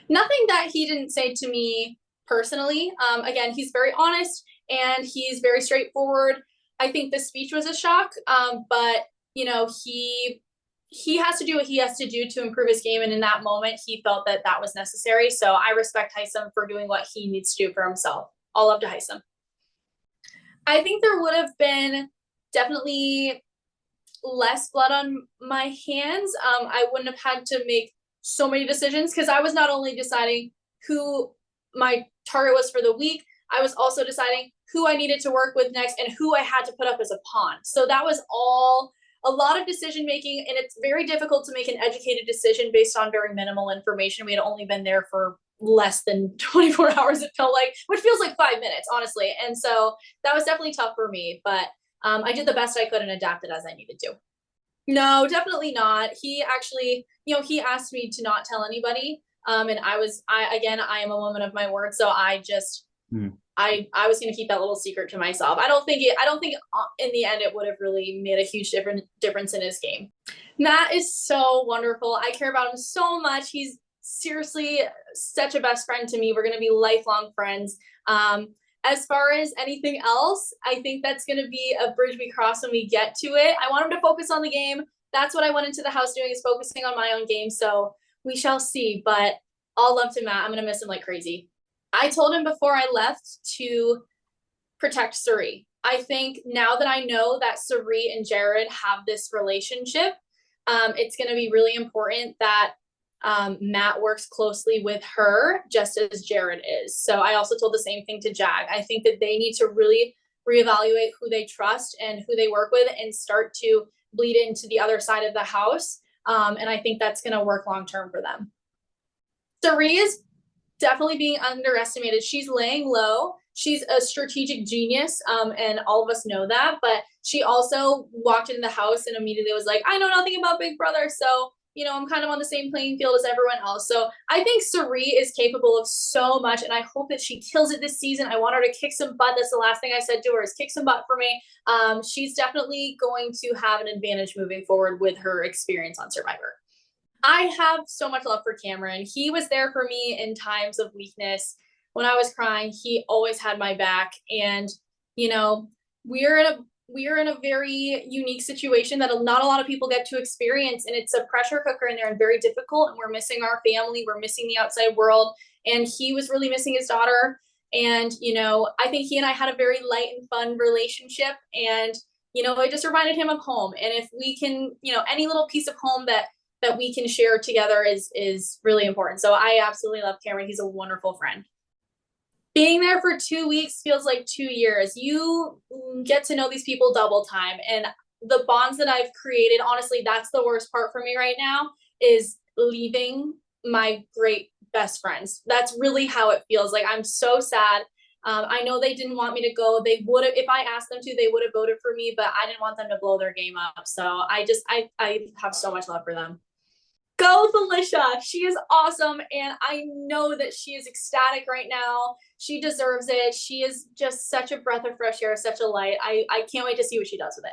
Nothing that he didn't say to me personally. Again, he's very honest and he's very straightforward. I think the speech was a shock, but he has to do what he has to do to improve his game, and in that moment, he felt that that was necessary. So I respect Hisam for doing what he needs to do for himself. All love to Hisam. I think there would have been definitely less blood on my hands. I wouldn't have had to make so many decisions because I was not only deciding who my target was for the week, I was also deciding who I needed to work with next and who I had to put up as a pawn. So that was all a lot of decision making, and it's very difficult to make an educated decision based on very minimal information. We had only been there for less than 24 hours, it felt like, which feels like 5 minutes, honestly. And so that was definitely tough for me, but I did the best I could and adapted as I needed to. No, definitely not. He actually, he asked me to not tell anybody. And I am a woman of my word. So I was going to keep that little secret to myself. I don't think in the end it would have really made a huge difference in his game. Matt is so wonderful. I care about him so much. He's seriously such a best friend to me. We're going to be lifelong friends. As far as anything else, I think that's going to be a bridge we cross when we get to it. I want him to focus on the game. That's what I went into the house doing, is focusing on my own game. So we shall see, but all love to Matt. I'm going to miss him like crazy. I told him before I left to protect Suri. I think now that I know that Suri and Jared have this relationship, it's going to be really important that Matt works closely with her just as Jared is. So I also told the same thing to Jag. I think that they need to really reevaluate who they trust and who they work with and start to bleed into the other side of the house. And I think that's going to work long term for them. Sari is definitely being underestimated. She's laying low. She's a strategic genius, and all of us know that. But she also walked into the house and immediately was like, I know nothing about Big Brother. So, I'm kind of on the same playing field as everyone else. So I think Sari is capable of so much, and I hope that she kills it this season. I want her to kick some butt. That's the last thing I said to her, is kick some butt for me. She's definitely going to have an advantage moving forward with her experience on Survivor. I have so much love for Cameron. He was there for me in times of weakness. When I was crying, he always had my back. And, you know, we're in a we're in a very unique situation that not a lot of people get to experience, and it's a pressure cooker in there and very difficult, and we're missing our family, we're missing the outside world, and he was really missing his daughter. And I think he and I had a very light and fun relationship, and it just reminded him of home. And if we can, any little piece of home that we can share together is really important. So I absolutely love Cameron. He's a wonderful friend. Being there for 2 weeks feels like 2 years. You get to know these people double time. And the bonds that I've created, honestly, that's the worst part for me right now, is leaving my great best friends. That's really how it feels. Like, I'm so sad. I know they didn't want me to go. They would have, if I asked them to, they would have voted for me, but I didn't want them to blow their game up. So I have so much love for them. Go Felicia. She is awesome. And I know that she is ecstatic right now. She deserves it. She is just such a breath of fresh air, such a light. I can't wait to see what she does with it.